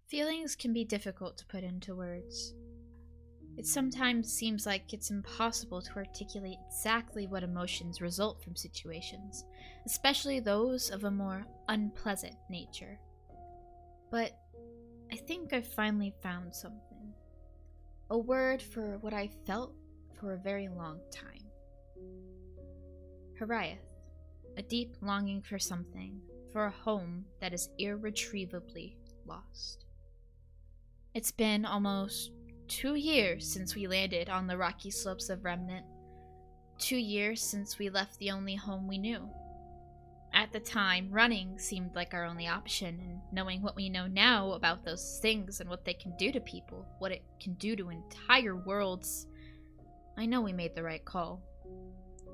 Feelings can be difficult to put into words. It sometimes seems like it's impossible to articulate exactly what emotions result from situations, especially those of a more unpleasant nature. But I think I've finally found something. A word for what I felt for a very long time. Hariath, a deep longing for something, for a home that is irretrievably lost. It's been almost 2 years since we landed on the rocky slopes of Remnant. 2 years since we left the only home we knew. At the time, running seemed like our only option, and knowing what we know now about those things and what they can do to people, what it can do to entire worlds, I know we made the right call.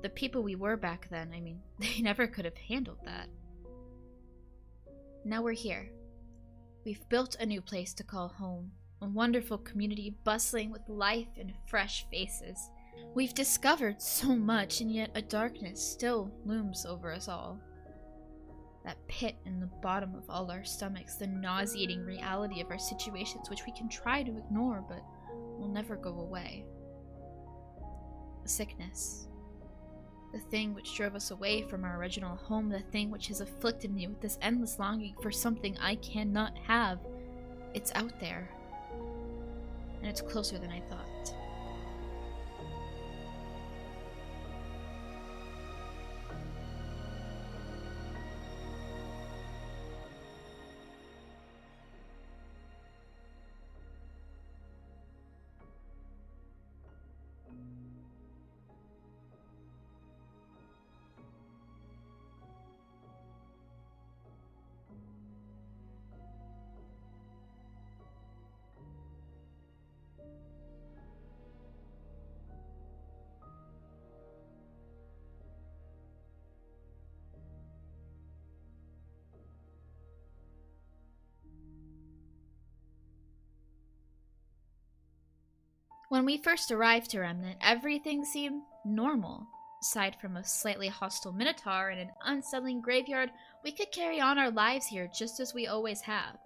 The people we were back then, they never could have handled that. Now we're here. We've built a new place to call home, a wonderful community bustling with life and fresh faces. We've discovered so much, and yet a darkness still looms over us all. That pit in the bottom of all our stomachs, the nauseating reality of our situations which we can try to ignore but will never go away. The sickness. The thing which drove us away from our original home, the thing which has afflicted me with this endless longing for something I cannot have. It's out there. And it's closer than I thought. When we first arrived to Remnant, everything seemed normal. Aside from a slightly hostile minotaur and an unsettling graveyard, we could carry on our lives here just as we always have.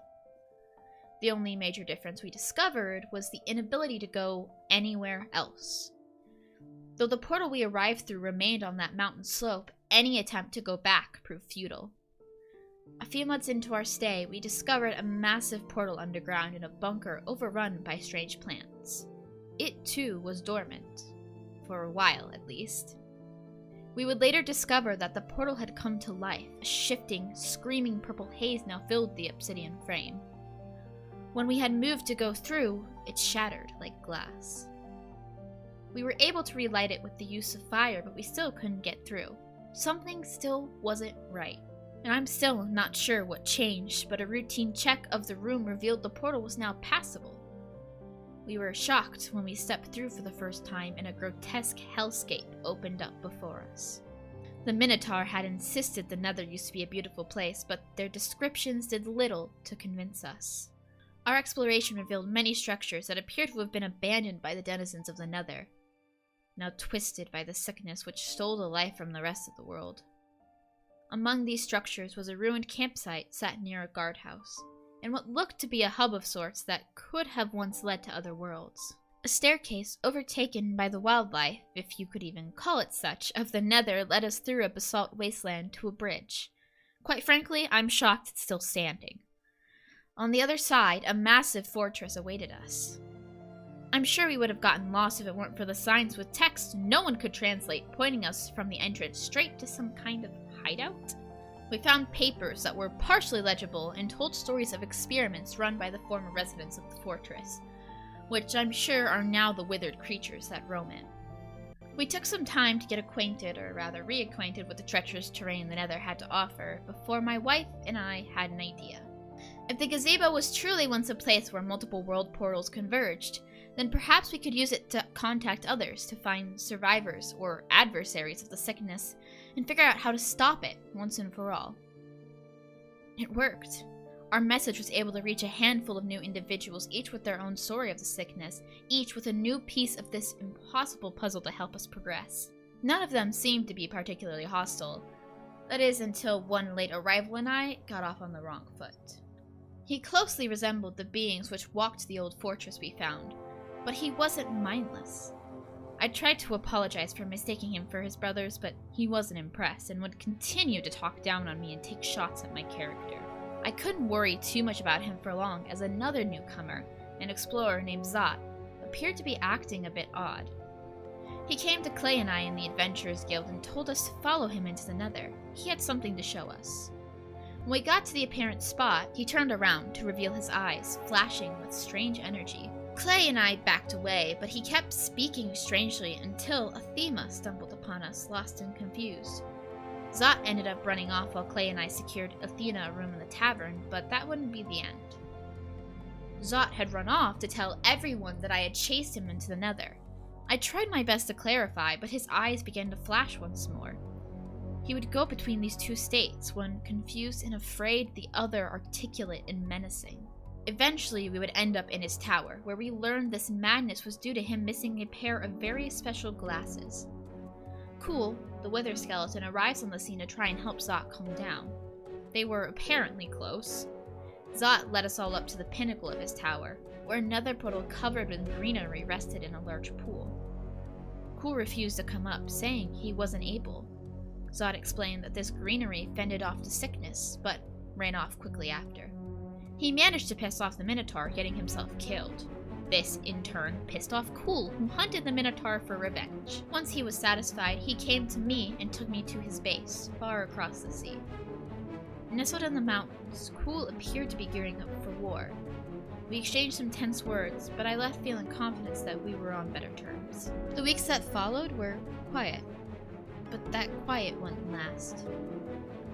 The only major difference we discovered was the inability to go anywhere else. Though the portal we arrived through remained on that mountain slope, any attempt to go back proved futile. A few months into our stay, we discovered a massive portal underground in a bunker overrun by strange plants. It too was dormant, for a while at least. We would later discover that the portal had come to life. A shifting, screaming purple haze now filled the obsidian frame. When we had moved to go through, it shattered like glass. We were able to relight it with the use of fire, but we still couldn't get through. Something still wasn't right, and I'm still not sure what changed, but a routine check of the room revealed the portal was now passable. We were shocked when we stepped through for the first time and a grotesque hellscape opened up before us. The Minotaur had insisted the Nether used to be a beautiful place, but their descriptions did little to convince us. Our exploration revealed many structures that appeared to have been abandoned by the denizens of the Nether, now twisted by the sickness which stole the life from the rest of the world. Among these structures was a ruined campsite set near a guardhouse, and what looked to be a hub of sorts that could have once led to other worlds. A staircase overtaken by the wildlife, if you could even call it such, of the Nether led us through a basalt wasteland to a bridge. Quite frankly, I'm shocked it's still standing. On the other side, a massive fortress awaited us. I'm sure we would have gotten lost if it weren't for the signs with text no one could translate, pointing us from the entrance straight to some kind of hideout. We found papers that were partially legible and told stories of experiments run by the former residents of the fortress, which I'm sure are now the withered creatures that roam it. We took some time to get acquainted, or rather reacquainted, with the treacherous terrain the Nether had to offer before my wife and I had an idea. If the gazebo was truly once a place where multiple world portals converged, then perhaps we could use it to contact others, to find survivors or adversaries of the sickness, and figure out how to stop it once and for all. It worked. Our message was able to reach a handful of new individuals, each with their own story of the sickness, each with a new piece of this impossible puzzle to help us progress. None of them seemed to be particularly hostile. That is, until one late arrival and I got off on the wrong foot. He closely resembled the beings which walked the old fortress we found, but he wasn't mindless. I tried to apologize for mistaking him for his brothers, but he wasn't impressed and would continue to talk down on me and take shots at my character. I couldn't worry too much about him for long, as another newcomer, an explorer named Zot, appeared to be acting a bit odd. He came to Clay and I in the Adventurers Guild and told us to follow him into the Nether. He had something to show us. When we got to the apparent spot, he turned around to reveal his eyes, flashing with strange energy. Clay and I backed away, but he kept speaking strangely until Athema stumbled upon us, lost and confused. Zot ended up running off while Clay and I secured Athena a room in the tavern, but that wouldn't be the end. Zot had run off to tell everyone that I had chased him into the Nether. I tried my best to clarify, but his eyes began to flash once more. He would go between these two states, one confused and afraid, the other articulate and menacing. Eventually, we would end up in his tower, where we learned this madness was due to him missing a pair of very special glasses. Cool, the wither skeleton, arrives on the scene to try and help Zot calm down. They were apparently close. Zot led us all up to the pinnacle of his tower, where another portal covered with greenery rested in a large pool. Cool refused to come up, saying he wasn't able. Zot explained that this greenery fended off the sickness, but ran off quickly after. He managed to piss off the Minotaur, getting himself killed. This, in turn, pissed off Cool, who hunted the Minotaur for revenge. Once he was satisfied, he came to me and took me to his base, far across the sea. Nestled in the mountains, Cool appeared to be gearing up for war. We exchanged some tense words, but I left feeling confident that we were on better terms. The weeks that followed were quiet, but that quiet wouldn't last.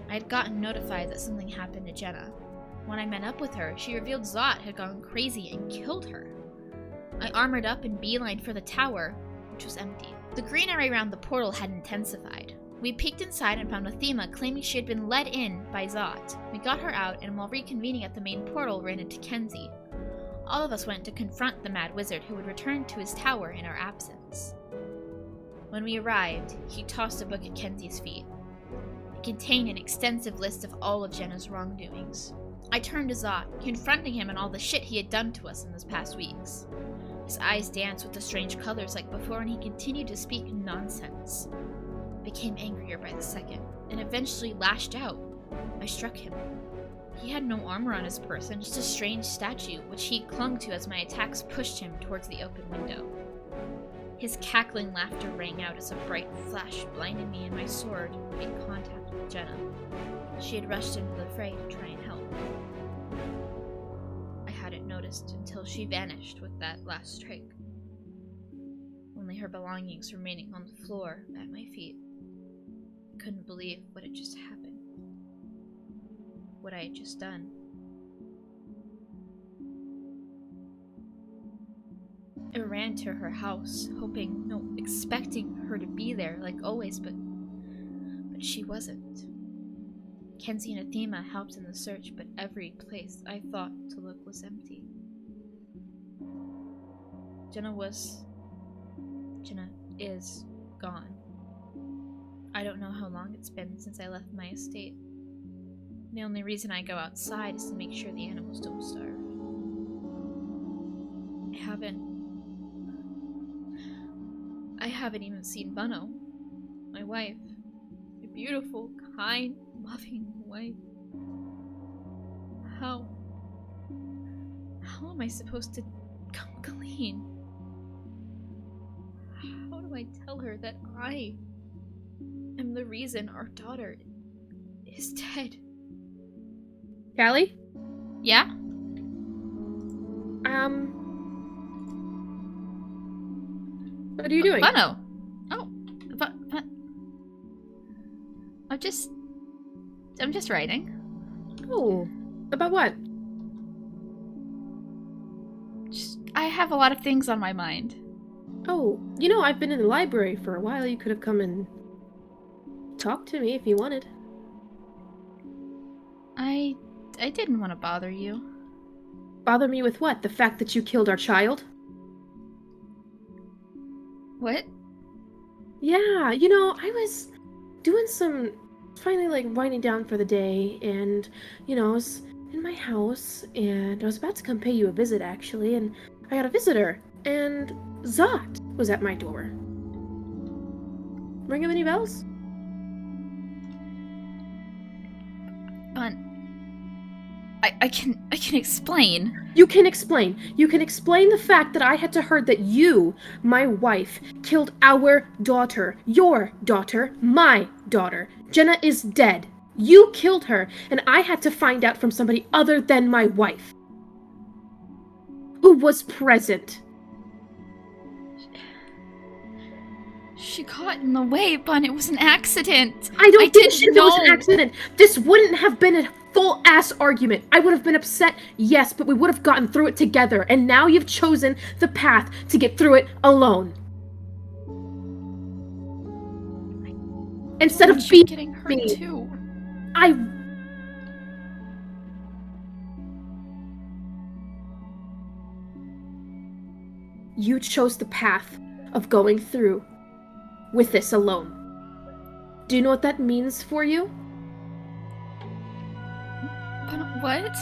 I had gotten notified that something happened to Jenna. When I met up with her, she revealed Zot had gone crazy and killed her. I armored up and beelined for the tower, which was empty. The greenery around the portal had intensified. We peeked inside and found Athema claiming she had been led in by Zot. We got her out, and while reconvening at the main portal, ran into Kenzie. All of us went to confront the mad wizard who would return to his tower in our absence. When we arrived, he tossed a book at Kenzie's feet. It contained an extensive list of all of Jenna's wrongdoings. I turned to Zot, confronting him on all the shit he had done to us in those past weeks. His eyes danced with the strange colors like before, and he continued to speak nonsense. I became angrier by the second, and eventually lashed out. I struck him. He had no armor on his person, just a strange statue, which he clung to as my attacks pushed him towards the open window. His cackling laughter rang out as a bright flash blinded me, and my sword made contact with Jenna. She had rushed into the fray to try and help. I hadn't noticed until she vanished with that last strike. Only her belongings remaining on the floor at my feet. I couldn't believe what had just happened. What I had just done. I ran to her house, expecting her to be there like always, but she wasn't. Kenzie and Athema helped in the search, but every place I thought to look was empty. Jenna is gone. I don't know how long it's been since I left my estate. The only reason I go outside is to make sure the animals don't starve. I haven't even seen Bunnohh, my wife. A beautiful, kind, loving wife. How am I supposed to come clean? How do I tell her that I am the reason our daughter is dead? Callie? Yeah? What are you doing? Bunnohh. Oh, but I'm just writing. Oh, about what? I have a lot of things on my mind. Oh, I've been in the library for a while. You could have come and talked to me if you wanted. I didn't want to bother you. Bother me with what? The fact that you killed our child? What? Yeah, I was doing finally winding down for the day, and, I was in my house, and I was about to come pay you a visit, actually, and I got a visitor, and Zot was at my door. Ring him any bells? I can explain. You can explain. You can explain the fact that I had to heard that you, my wife, killed our daughter, your daughter, my daughter. Jenna is dead. You killed her, and I had to find out from somebody other than my wife, who was present. She got in the way, Bun. It was an accident. I don't give a shit if it know. was an accident. This wouldn't have been a full-ass argument. I would have been upset, yes, but we would have gotten through it together, and now you've chosen the path to get through it alone. Instead of being getting hurt me, too. You chose the path of going through with this alone. Do you know what that means for you? But what?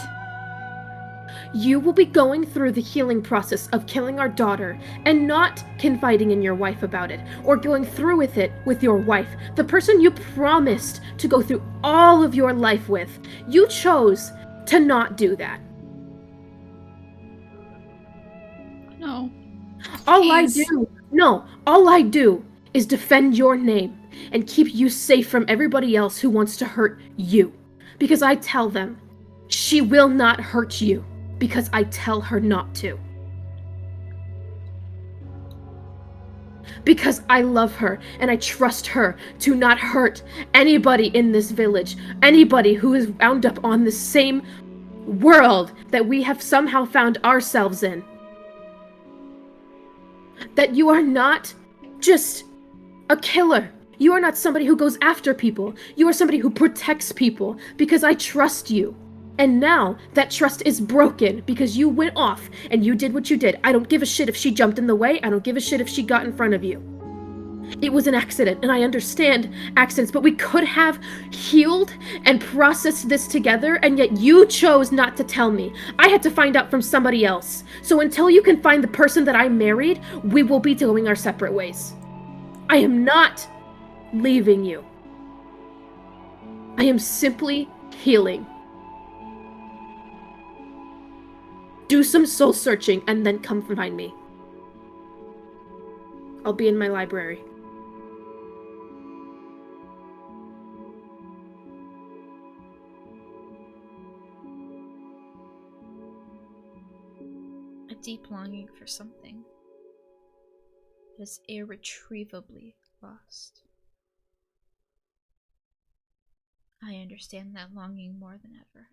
You will be going through the healing process of killing our daughter and not confiding in your wife about it, or going through with it with your wife, the person you promised to go through all of your life with. You chose to not do that. No. All I do is defend your name and keep you safe from everybody else who wants to hurt you. Because I tell them, she will not hurt you. Because I tell her not to. Because I love her and I trust her to not hurt anybody in this village. Anybody who is wound up on the same world that we have somehow found ourselves in. That you are not just a killer. You are not somebody who goes after people. You are somebody who protects people because I trust you. And now that trust is broken because you went off and you did what you did. I don't give a shit if she jumped in the way. I don't give a shit if she got in front of you. It was an accident, and I understand accidents, but we could have healed and processed this together, and yet you chose not to tell me. I had to find out from somebody else. So until you can find the person that I married, we will be going our separate ways. I am not leaving you. I am simply healing. Do some soul searching and then come find me. I'll be in my library. A deep longing for something that is irretrievably lost. I understand that longing more than ever.